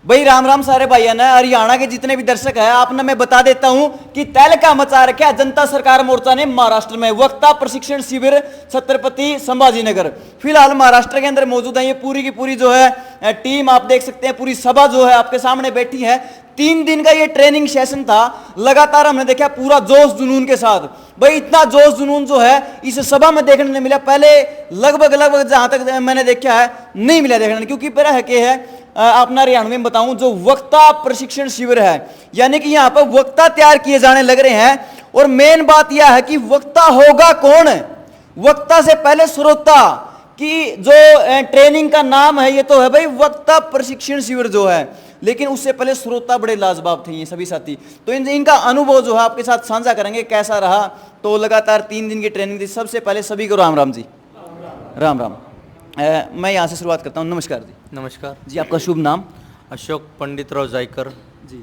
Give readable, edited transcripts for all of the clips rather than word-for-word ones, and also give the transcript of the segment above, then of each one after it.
भाई राम राम सारे भाइयों ने, हरियाणा के जितने भी दर्शक हैं आपने मैं बता देता हूं कि तहलका मचा रखा जनता सरकार मोर्चा ने महाराष्ट्र में वक्ता प्रशिक्षण शिविर छत्रपति संभाजीनगर। फिलहाल महाराष्ट्र के अंदर मौजूद है ये पूरी की पूरी जो है टीम, आप देख सकते हैं पूरी सभा जो है आपके सामने बैठी है। 3 दिन का ये ट्रेनिंग सेशन था, लगातार हमने देखा पूरा जोश जुनून के साथ। भाई इतना जोश जुनून जो है इस सभा में देखने नहीं मिला, पहले लगभग जहां तक मैंने देखा है नहीं मिला देखने, क्योंकि पहला है कि है अपना हरियाणा में बताऊं जो वक्ता प्रशिक्षण शिविर है, यानी कि यहाँ पर वक्ता तैयार किए जाने लग रहे हैं। और मेन बात यह है कि वक्ता होगा कौन, वक्ता से पहले श्रोता की जो ट्रेनिंग का नाम है ये तो है भाई वक्ता प्रशिक्षण शिविर जो है, लेकिन उससे पहले श्रोता बड़े लाजवाब थे ये सभी साथी। तो इनका अनुभव जो है आपके साथ साझा करेंगे कैसा रहा। तो लगातार 3 दिन की ट्रेनिंग थी। सबसे पहले सभी को राम राम जी। राम राम। मैं यहाँ से शुरुआत करता हूँ। नमस्कार जी। नमस्कार जी, आपका शुभ नाम? अशोक पंडितराव जायकर जी।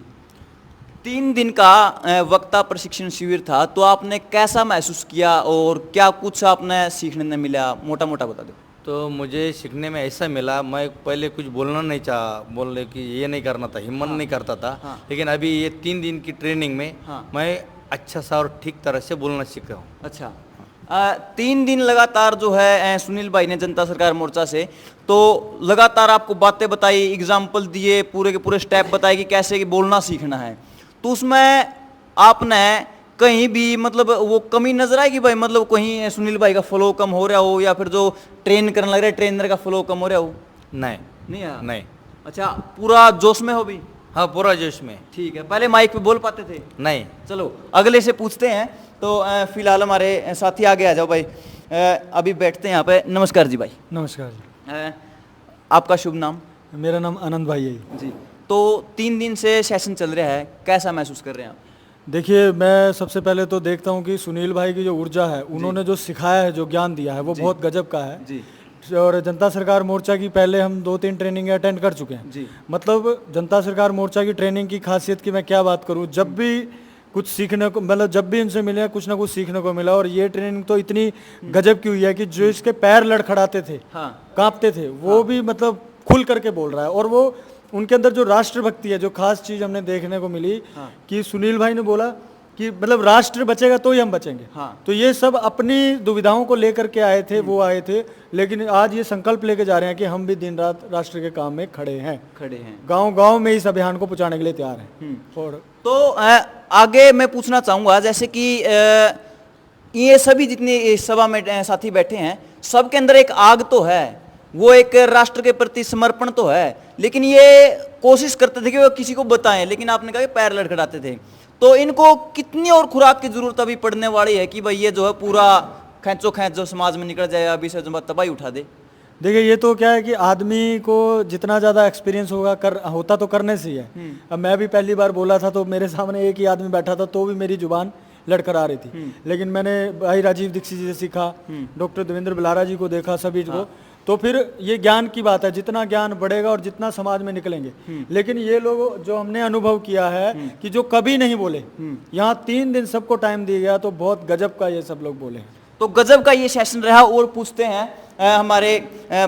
3 दिन का वक्ता प्रशिक्षण शिविर था, तो आपने कैसा महसूस किया और क्या कुछ आपने सीखने में मिला, मोटा मोटा बता दो। तो मुझे सीखने में ऐसा मिला, मैं पहले कुछ बोलना नहीं चाहा, बोलने की ये नहीं करना था, हिम्मत नहीं करता था। लेकिन अभी ये 3 दिन की ट्रेनिंग में मैं अच्छा सा और ठीक तरह से बोलना सीखा हूँ। अच्छा, 3 दिन लगातार जो है सुनील भाई ने जनता सरकार मोर्चा से तो लगातार आपको बातें बताई, एग्जाम्पल दिए, पूरे के पूरे स्टेप बताए कि कैसे कि बोलना सीखना है। तो उसमें आपने कहीं भी मतलब वो कमी नजर आएगी भाई, मतलब कहीं सुनील भाई का फ्लो कम हो रहा हो, या फिर जो ट्रेन करने लग रहा है ट्रेनर का फ्लो कम हो रहा हो? नहीं नहीं। अच्छा, पूरा जोश में हो भी? हाँ, पूरा जोश में। ठीक है। पहले माइक पे बोल पाते थे? नहीं। चलो अगले से पूछते हैं। तो फिलहाल हमारे साथी आगे आ जाओ भाई। अभी बैठते हैं यहाँ पे। नमस्कार जी भाई। नमस्कार जी। आपका शुभ नाम? मेरा नाम आनंद भाई है जी। तो 3 दिन से सेशन चल रहा है, कैसा महसूस कर रहे हैं आप? देखिए, मैं सबसे पहले तो देखता हूँ कि सुनील भाई की जो ऊर्जा है, उन्होंने जो सिखाया है, जो ज्ञान दिया है वो बहुत गजब का है जी। और जनता सरकार मोर्चा की पहले हम 2-3 ट्रेनिंग अटेंड कर चुके हैं जी। मतलब जनता सरकार मोर्चा की ट्रेनिंग की खासियत की मैं क्या बात करूँ, जब भी कुछ सीखने को मतलब जब भी इनसे मिले कुछ ना कुछ सीखने को मिला। और ये ट्रेनिंग तो इतनी गजब की हुई है कि जो इसके पैर लड़खड़ाते थे, कांपते थे, वो भी मतलब खुल करके बोल रहा है। और वो उनके अंदर जो राष्ट्रभक्ति है, जो खास चीज हमने देखने को मिली कि सुनील भाई ने बोला कि मतलब राष्ट्र बचेगा तो ही हम बचेंगे। तो ये सब अपनी दुविधाओं को लेकर के आए थे, वो आए थे, लेकिन आज ये संकल्प लेके जा रहे हैं कि हम भी दिन रात राष्ट्र के काम में खड़े हैं। गांव-गांव में इस अभियान को पहुंचाने के लिए तैयार हैं। और तो आगे मैं पूछना चाहूंगा, जैसे कि ये सभी जितने इस सभा में साथी बैठे हैं, सबके अंदर एक आग तो है, वो एक राष्ट्र के प्रति समर्पण तो है, लेकिन ये कोशिश करते थे कि वो किसी को बताएं, लेकिन आपने कहा कि पैर लड़खड़ाते थे। तो इनको कितनी और खुराक की जरूरत अभी पड़ने वाली है कि भाई ये जो है पूरा खैंचो खैंच जो समाज में निकल जाए, अभी से जो तबाही उठा दे? देखिए, ये तो क्या है कि आदमी को जितना ज़्यादा एक्सपीरियंस होता तो करने से ही है। अब मैं भी पहली बार बोला था तो मेरे सामने एक ही आदमी बैठा था तो भी मेरी जुबान लड़खड़ा रही थी, लेकिन मैंने भाई राजीव दीक्षित जी से सीखा, डॉक्टर देवेंद्र बिलारा जी को देखा, सभी को। तो फिर ये ज्ञान की बात है, जितना ज्ञान बढ़ेगा और जितना समाज में निकलेंगे। लेकिन ये लोग जो हमने अनुभव किया है कि जो कभी नहीं बोले, यहाँ 3 दिन सबको टाइम दिया गया तो बहुत गजब का ये सब लोग बोले। तो गजब का ये सेशन रहा। और पूछते हैं हमारे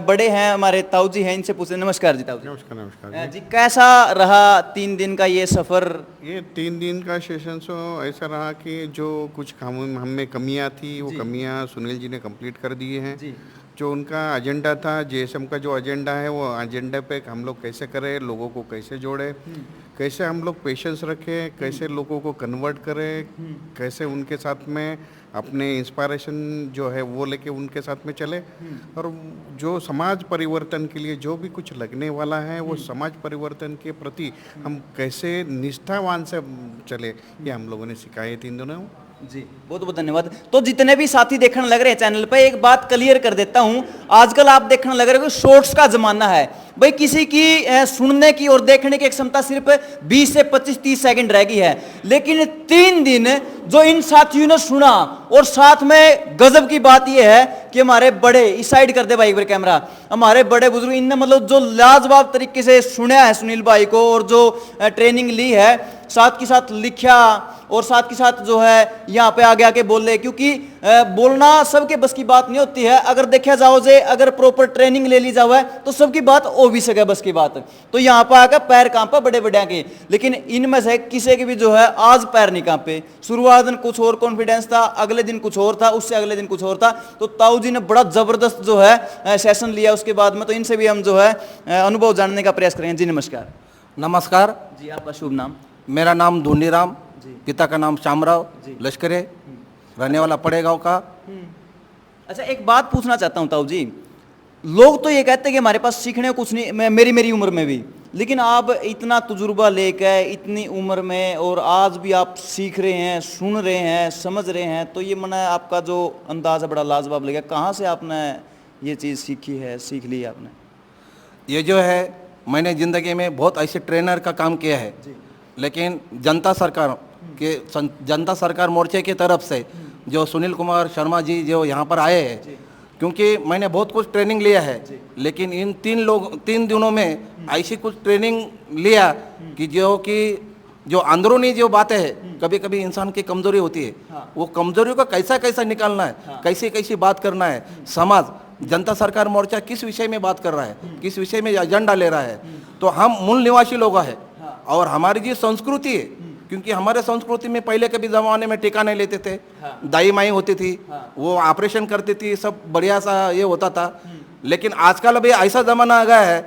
बड़े हैं, हमारे ताऊ जी हैं, इनसे पूछते हैं। नमस्कार जी ताऊ जी। नमस्कार जी। कैसा रहा 3 दिन का ये सफर? ये 3 दिन का सेशन तो ऐसा रहा कि जो कुछ काम हम में कमियां थी वो कमियां सुनील जी ने कंप्लीट कर दिए हैं। जो उनका एजेंडा था, जेएसएम का जो एजेंडा है, वो एजेंडा पे हम लोग कैसे करें, लोगों को कैसे जोड़े, कैसे हम लोग पेशेंस रखें, कैसे लोगों को कन्वर्ट करें, कैसे उनके साथ में अपने इंस्पायरेशन जो है वो लेके उनके साथ में चले, और जो समाज परिवर्तन के लिए जो भी कुछ लगने वाला है वो समाज परिवर्तन के प्रति हम कैसे निष्ठावान से चले, ये हम लोगों ने सिखाए 3 दिनों। जी, बहुत बहुत धन्यवाद। तो जितने भी साथी देखने लग रहे हैं चैनल पे, एक बात क्लियर कर देता हूं, आजकल आप देखने लग रहे हो कि शॉर्ट्स का जमाना है भाई। किसी की सुनने की और देखने की क्षमता सिर्फ 20 से 25-30 सेकंड रह गई है, लेकिन 3 दिन जो इन साथियों ने सुना, और साथ में गजब की बात यह है कि हमारे बड़े, इस साइड कर दे भाई एक बार कैमरा, हमारे बड़े बुजुर्ग, इनने मतलब जो लाजवाब तरीके से सुना है सुनील भाई को, और जो ट्रेनिंग ली है, साथ के साथ लिखा, और साथ के साथ जो है यहाँ पे आगे आके बोल रहे, क्योंकि बोलना सबके बस की बात नहीं होती है। अगर देखा जाओ जे अगर प्रॉपर ट्रेनिंग ले ली जाए तो सबकी बात हो भी सके बस की बात। तो यहाँ पे आकर पैर कांपे बड़े बड़े के, लेकिन इनमें से किसी के भी जो है आज पैर नहीं कांपे। शुरुआत दिन कुछ और कॉन्फिडेंस था, अगले दिन कुछ और था, उससे अगले दिन कुछ और था। तो ताऊ जी ने बड़ा जबरदस्त जो है सेशन लिया उसके बाद में, तो इनसे भी हम जो है अनुभव जानने का प्रयास करेंगे। जी नमस्कार। नमस्कार जी आपका शुभ नाम? मेरा नाम धोनीराम, पिता का नाम श्यामराव लश्करे, रहने वाला पड़े गांव का। अच्छा एक बात पूछना चाहता हूँ ताऊ जी, लोग तो ये कहते हैं कि हमारे पास सीखने को कुछ नहीं, मेरी उम्र में भी, लेकिन आप इतना तजुर्बा लेकर इतनी उम्र में और आज भी आप सीख रहे हैं, सुन रहे हैं, समझ रहे हैं, तो ये मना आपका जो अंदाज है बड़ा लाजवाब लगा। कहाँ से आपने ये चीज़ सीखी है, सीख ली आपने? ये जो है मैंने ज़िंदगी में बहुत ऐसे ट्रेनर का काम किया है, लेकिन जनता सरकार मोर्चे की तरफ से जो सुनील कुमार शर्मा जी जो यहाँ पर आए हैं, क्योंकि मैंने बहुत कुछ ट्रेनिंग लिया है, लेकिन इन 3 दिनों में ऐसी कुछ ट्रेनिंग लिया कि जो अंदरूनी जो बातें हैं, कभी कभी इंसान की कमजोरी होती है, वो कमजोरी को कैसा निकालना है, कैसी बात करना है। समाज जनता सरकार मोर्चा किस विषय में बात कर रहा है, किस विषय में एजेंडा ले रहा है, तो हम मूल निवासी लोग हैं। और हमारी जो संस्कृति है, क्योंकि हमारे संस्कृति में पहले कभी जमाने में टीका नहीं लेते थे, दाई माई होती थी, वो ऑपरेशन करती थी, सब बढ़िया सा ये होता था। लेकिन आजकल अभी ऐसा जमाना आ गया है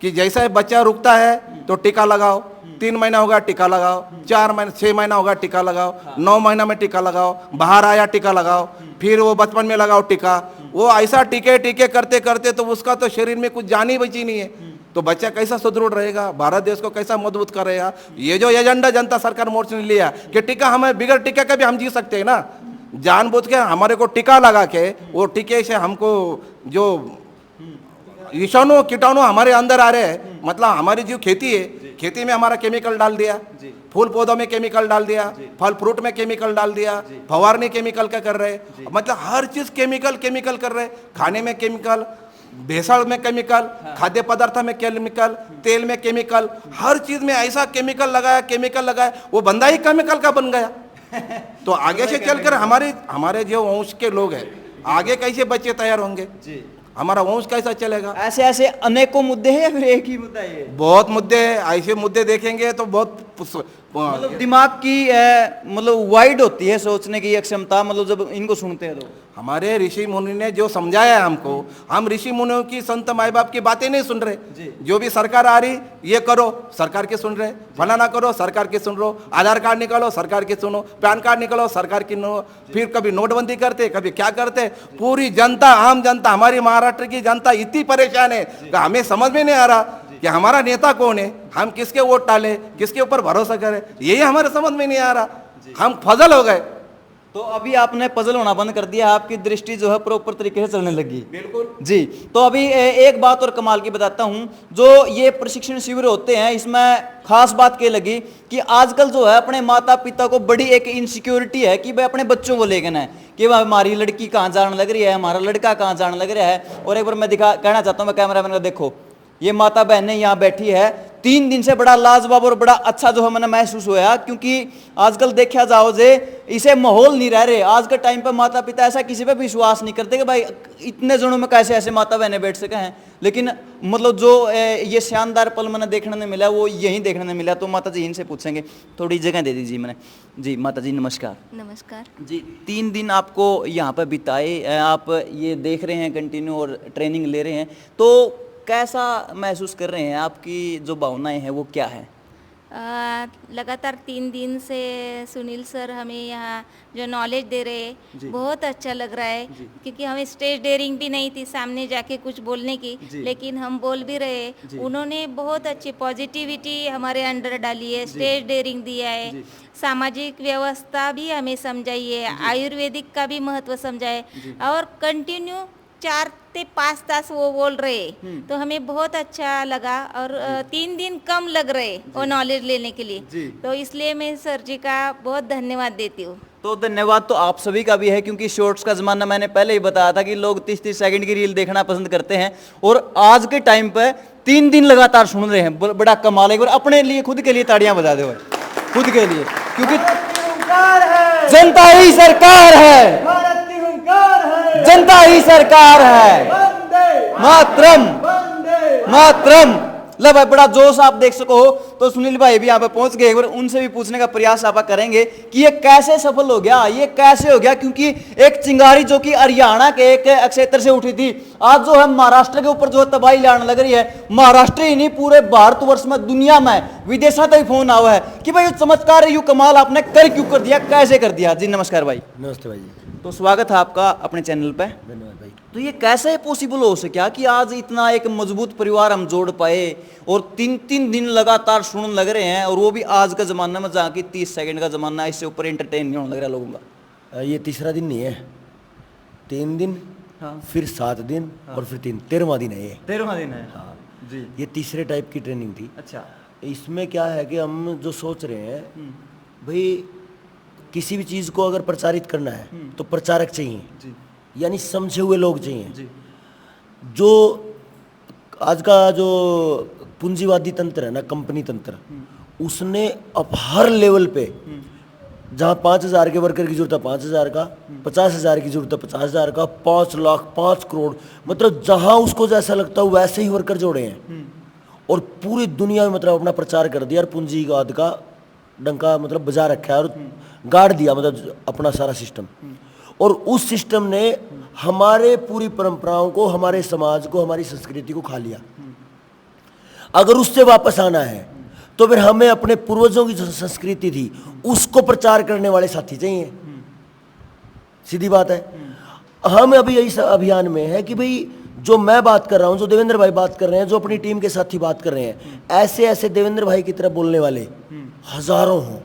कि जैसा बच्चा रुकता है तो टीका लगाओ, 3 महीना होगा टीका लगाओ, 4 महीना 6 महीना होगा टीका लगाओ, 9 महीना में टीका लगाओ, बाहर आया टीका लगाओ, फिर वो बचपन में लगाओ टीका। वो ऐसा टीके करते करते तो उसका तो शरीर में कुछ जान ही बची नहीं है, तो बच्चा कैसा सुदृढ़ रहेगा, भारत देश को कैसा मजबूत करेगा। ये जो एजेंडा जनता सरकार मोर्चा ने लिया कि टीका हमें बिगड़ टीका का भी हम जी सकते हैं ना, जानबूझ के हमारे को टीका लगा के वो टीके से हमको जो विषाणु कीटाणु हमारे अंदर आ रहे हैं, मतलब हमारी जो खेती है, खेती में हमारा केमिकल डाल दिया, फूल पौधों में केमिकल डाल दिया, फल फ्रूट में केमिकल डाल दिया, फवारनी केमिकल का कर रहे, मतलब हर चीज केमिकल कर रहे, खाने में केमिकल, भेसळ में केमिकल, खाद्य पदार्थ में केमिकल, तेल में केमिकल, हर चीज में ऐसा केमिकल लगाया, वो बंदा ही केमिकल का बन गया। तो आगे से चलकर हमारे जो वंश के लोग हैं, आगे कैसे बच्चे तैयार होंगे, हमारा वंश कैसा चलेगा। ऐसे अनेकों मुद्दे हैं या फिर एक ही मुद्दा है? बहुत मुद्दे हैं, ऐसे मुद्दे देखेंगे तो बहुत मतलब दिमाग की मतलब वाइड होती है सोचने की क्षमता, मतलब जब इनको सुनते हैं लोग। हमारे ऋषि मुनि ने जो समझाया है हमको, हम ऋषि मुनियों की, संत माई बाप की बातें नहीं सुन रहे। जो भी सरकार आ रही, ये करो सरकार की सुन रहे, फलाना करो सरकार की सुन रहे, आधार कार्ड निकालो सरकार की सुनो, पैन कार्ड निकालो सरकार की नो, फिर कभी नोटबंदी करते, कभी क्या करते। पूरी जनता, आम जनता, हमारी महाराष्ट्र की जनता इतनी परेशान है कि हमें समझ में नहीं आ रहा कि हमारा नेता कौन है, हम किसके वोट डाले, किसके ऊपर भरोसा करें, यही हमारे समझ में नहीं आ रहा, हम फजल हो गए। तो अभी आपने पजल होना बंद कर दिया, आपकी दृष्टि जो है प्रॉपर तरीके से चलने लगी। बिल्कुल जी। तो अभी एक बात और कमाल की बताता हूं, जो ये प्रशिक्षण शिविर होते हैं, इसमें खास बात क्या लगी कि आजकल जो है अपने माता पिता को बड़ी एक इनसिक्योरिटी है कि भाई अपने बच्चों को लेकर है कि भाई हमारी लड़की कहाँ जाने लग रही है, हमारा लड़का कहाँ जाने लग रहा है। और एक बार मैं कहना चाहता हूँ, मैं कैमरामैन को देखो, ये माता बहनें यहाँ बैठी है, 3 दिन से बड़ा लाजवाब और बड़ा अच्छा जो है मैंने महसूस हुआ, क्योंकि आजकल देखा जाओ जे इसे माहौल नहीं रह रहे। आज के टाइम पे माता पिता ऐसा किसी पे विश्वास नहीं करते कि भाई इतने जनों में कैसे ऐसे माता बहनें बैठ सके हैं। लेकिन मतलब जो ये शानदार पल मैंने देखने में मिला, वो यहीं देखने में मिला। तो माता जी इनसे पूछेंगे, थोड़ी जगह दे दीजिए मैंने। जी माता जी नमस्कार। नमस्कार जी। 3 दिन आपको यहाँ पर बिताए, आप ये देख रहे हैं कंटिन्यू और ट्रेनिंग ले रहे हैं, तो कैसा महसूस कर रहे हैं, आपकी जो भावनाएं हैं वो क्या है? लगातार 3 दिन से सुनील सर हमें यहाँ जो नॉलेज दे रहे हैं, बहुत अच्छा लग रहा है, क्योंकि हमें स्टेज डेयरिंग भी नहीं थी सामने जाके कुछ बोलने की, लेकिन हम बोल भी रहे। उन्होंने बहुत अच्छी पॉजिटिविटी हमारे अंडर डाली है, स्टेज डेयरिंग दिया है, सामाजिक व्यवस्था भी हमें समझाई है, आयुर्वेदिक का भी महत्व समझाए, और कंटिन्यू 4 से 5 तास वो बोल रहे, तो हमें बहुत अच्छा लगा। और 3 दिन कम लग रहे वो नॉलेज लेने के लिए, तो इसलिए मैं सर जी का बहुत धन्यवाद देती हूँ। तो धन्यवाद तो आप सभी का भी है, क्योंकि शॉर्ट्स का जमाना मैंने पहले ही बताया था कि लोग 30-30 सेकंड की रील देखना पसंद करते हैं, और आज के टाइम पे 3 दिन लगातार सुन रहे हैं, बड़ा कमाल है। और अपने लिए खुद के लिए ताड़ियां बजा दो, खुद के लिए, क्योंकि जनता ही सरकार है, भारत की हुंकार है, जनता ही सरकार है, वंदे मातरम वंदे। मातरम। लो भाई, बड़ा जोश आप देख सको। तो सुनील भाई भी यहाँ पे पहुंच गए, एक बार उनसे भी पूछने का प्रयास आप करेंगे कि ये कैसे सफल हो गया, ये कैसे हो गया, क्योंकि एक चिंगारी जो कि हरियाणा के एक क्षेत्र से उठी थी, आज जो है महाराष्ट्र के ऊपर जो है तबाही लाने लग रही है। महाराष्ट्र ही नहीं, पूरे भारतवर्ष में, दुनिया में, विदेशों तक फोन आया है कि भाई ये चमत्कार, यू कमाल आपने कर क्यों कर दिया, कैसे कर दिया। जी नमस्कार भाई। नमस्ते भाई जी, तो स्वागत है आपका अपने चैनल पे। धन्यवाद भाई। तो ये कैसे पॉसिबल हो सका कि आज इतना एक मजबूत परिवार हम जोड़ पाए और 3-3 दिन लगातार सुनने लग रहे हैं, और वो भी आज का जमाना में, जहाँ की 30 सेकंड का जमाना है, इससे ऊपर एंटरटेन नहीं होने लग रहा लोगों का। ये तीसरा दिन नहीं है, 3 दिन, हाँ। फिर 7 दिन, और फिर 13वां दिन है ये। 13वां दिन है। हाँ जी। ये तीसरे टाइप की ट्रेनिंग थी। अच्छा। इसमें क्या है कि हम जो सोच रहे हैं भाई, किसी भी चीज़ को अगर प्रचारित करना है तो प्रचारक चाहिए, यानी समझे हुए लोग चाहिए। जी। जो आज का जो पूंजीवादी तंत्र है ना, कंपनी तंत्र, उसने अब हर लेवल पे, जहाँ 5,000 के वर्कर की जरूरत है 5,000 का, 50,000 की जरूरत है 50,000 का, 5 लाख 5 करोड़, मतलब जहाँ उसको जैसा लगता है वैसे ही वर्कर जोड़े हैं, और पूरी दुनिया में मतलब अपना प्रचार कर दिया और पूंजीवाद का डंका मतलब बजा रखा है और गाड़ दिया, मतलब अपना सारा सिस्टम। और उस सिस्टम ने हमारे पूरी परंपराओं को, हमारे समाज को, हमारी संस्कृति को खा लिया। अगर उससे वापस आना है तो फिर हमें अपने पूर्वजों की जो संस्कृति थी उसको प्रचार करने वाले साथी चाहिए। सीधी बात है। हम अभी इस अभियान में है कि भाई जो मैं बात कर रहा हूं, जो देवेंद्र भाई बात कर रहे हैं, जो अपनी टीम के साथी बात कर रहे हैं, ऐसे ऐसे देवेंद्र भाई की तरह बोलने वाले हजारों हों।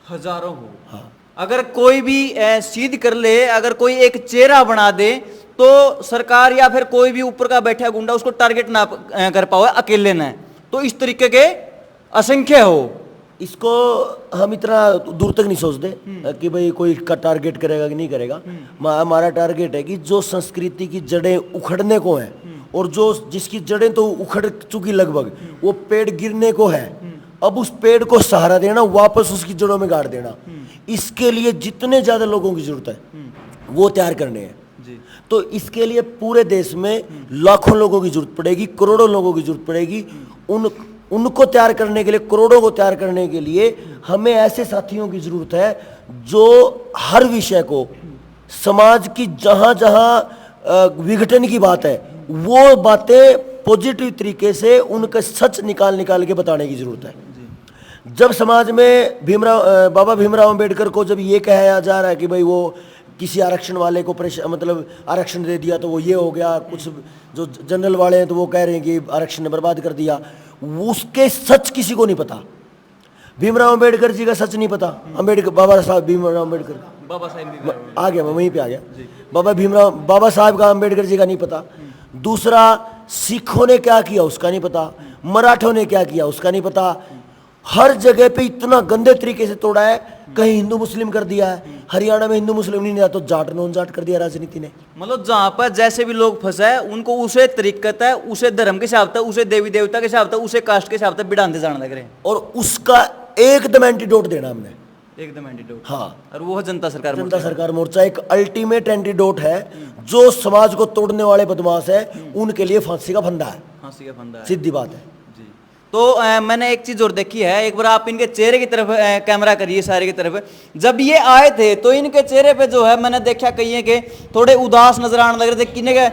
हजारों हो। हाँ। अगर कोई भी सिद्ध कर ले, अगर कोई एक चेहरा बना दे, तो सरकार या फिर कोई भी ऊपर का बैठा गुंडा उसको टारगेट ना कर पाओ अकेले न। तो इस तरीके के असंख्य हो। इसको हम इतना दूर तक नहीं सोचते कि भाई कोई का टारगेट करेगा कि नहीं करेगा। हमारा टारगेट है कि जो संस्कृति की जड़ें उखड़ने को हैं, और जो जिसकी जड़ें तो उखड़ चुकी लगभग, वो पेड़ गिरने को है, अब उस पेड़ को सहारा देना, वापस उसकी जड़ों में गाड़ देना। इसके लिए जितने ज्यादा लोगों की जरूरत है वो तैयार करने हैं। तो इसके लिए पूरे देश में लाखों लोगं की जरूरत पड़ेगी, करोड़ों लोगों की जरूरत पड़ेगी। उनको तैयार करने के लिए, करोड़ों को तैयार करने के लिए हमें ऐसे साथियों की जरूरत है जो हर विषय को, समाज की जहां जहां विघटन की बात है, वो बातें पॉजिटिव तरीके से उनका सच निकाल के बताने की जरूरत है। जब समाज में बाबा भीमराव अंबेडकर को जब ये कहा जा रहा है कि भाई वो किसी आरक्षण वाले को मतलब आरक्षण दे दिया तो वो ये हो गया, कुछ जो जनरल वाले हैं तो वो कह रहे हैं कि आरक्षण ने बर्बाद कर दिया, उसके सच किसी को नहीं पता। भीमराव अंबेडकर जी का सच नहीं पता। बाबा साहब भीमराव अंबेडकर आ गया, मैं वहीं पे आ गया। बाबा साहब का अंबेडकर जी का नहीं पता। दूसरा, सिखों ने क्या किया उसका नहीं पता, मराठों ने क्या किया उसका नहीं पता। हर जगह पे इतना गंदे तरीके से तोड़ा है, कहीं हिंदू मुस्लिम कर दिया है। हरियाणा में हिंदू मुस्लिम नहीं था तो जाट नॉन जाट कर दिया राजनीति ने। मतलब जहां पर जैसे भी लोग फंसे हैं उनको उसे तरीकत है, उसे धर्म के हिसाब से, उसे देवी देवता के हिसाब से, उसे कास्ट के हिसाब से बिड़ाते जाने लग रहे हैं। और उसका एकदम एंटीडोट देना हमने, एकदम एंटीडोट। हाँ, और वो है जनता सरकार मोर्चा एक अल्टीमेट एंटीडोट है। जो समाज को तोड़ने वाले बदमाश है उनके लिए फांसी का फंदा है। फांसी का फंदा है, सीधी बात है। तो मैंने एक चीज और देखी है, एक बार आप इनके चेहरे की तरफ कैमरा करिए, सारे की तरफ। जब ये आए थे तो इनके चेहरे पे जो है मैंने देखा कई के थोड़े उदास नजर आने लग रहे थे, किन्ने के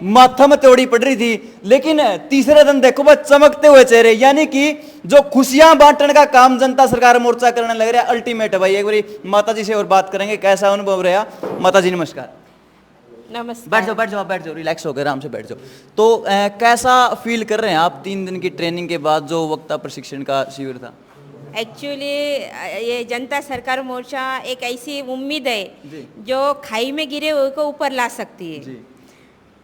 माथा में त्योड़ी पड़ रही थी। लेकिन तीसरे दिन देखो बस चमकते हुए चेहरे, यानी कि जो खुशियां बांटने का काम जनता सरकार मोर्चा करने लग रहा है, अल्टीमेट है भाई। एक बार माता जी से और बात करेंगे, कैसा अनुभव रहा। माता जी नमस्कार। नमस्कार। बैठ जाओ, रिलैक्स हो गए, आराम से बैठ जाओ। तो कैसा फील कर रहे हैं आप 3 दिन की ट्रेनिंग के बाद जो वक्ता प्रशिक्षण का शिविर था? एक्चुअली ये जनता सरकार मोर्चा एक ऐसी उम्मीद है जो खाई में गिरे हुए को ऊपर ला सकती है।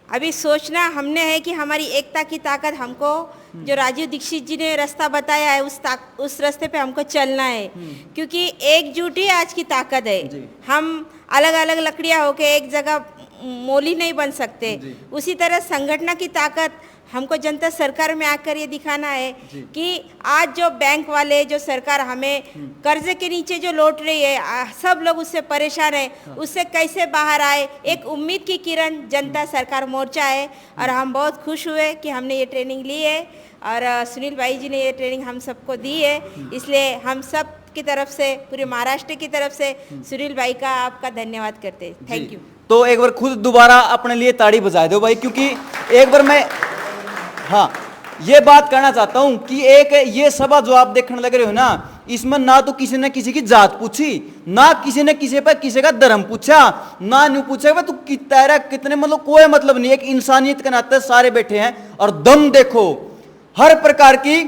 अभी सोचना हमने है कि हमारी एकता की ताकत हमको, जो राजीव दीक्षित जी ने रास्ता बताया है, उस रास्ते पे हमको चलना है। क्योंकि एकजुट ही आज की ताकत है। हम अलग अलग लकड़ियाँ होके एक जगह मोली नहीं बन सकते। उसी तरह संगठन की ताकत हमको जनता सरकार में आकर ये दिखाना है कि आज जो बैंक वाले जो सरकार हमें कर्जे के नीचे जो लौट रही है, सब लोग उससे परेशान है, उससे कैसे बाहर आए। एक उम्मीद की किरण जनता सरकार मोर्चा है और हम बहुत खुश हुए कि हमने ये ट्रेनिंग ली है और सुनील भाई जी ने ये ट्रेनिंग हम सबको दी है। इसलिए हम सब की तरफ से, पूरे महाराष्ट्र की तरफ से सुनील भाई का आपका धन्यवाद करते हैं। Thank you. तो एक बार खुद दोबारा अपने लिए ताड़ी बजा दो भाई, क्योंकि एक बार मैं हाँ ये बात कहना चाहता हूं कि एक ये सभा जो आप देखने लग रहे हो ना, इसमें ना तो किसी ने किसी की जात पूछी, ना किसी ने किसी पर किसी का धर्म पूछा, ना न्यू पूछा भाई तू कितना कितने, मतलब कोई मतलब नहीं। एक इंसानियत के नाते सारे बैठे हैं और दम देखो, हर प्रकार की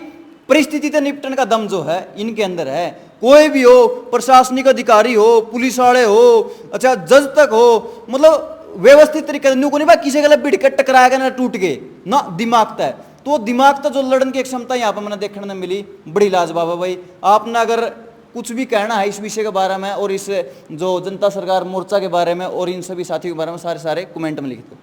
परिस्थिति से निपटने का दम जो है इनके अंदर है। कोई भी हो, प्रशासनिक अधिकारी हो, पुलिस वाले हो, अच्छा जज तक हो, मतलब व्यवस्थित तरीके से को नहीं भाई किसी गलत बिड़ के टकराएगा ना टूट गए ना दिमाग तय। तो दिमाग तक जो लड़ने की क्षमता यहाँ पर मैंने देखने में मिली, बड़ी लाजवाब है भाई। आपने अगर कुछ भी कहना है इस विषय के बारे में और इस जो जनता सरकार मोर्चा के बारे में और इन सभी साथियों के बारे में, सारे कमेंट में लिख दो।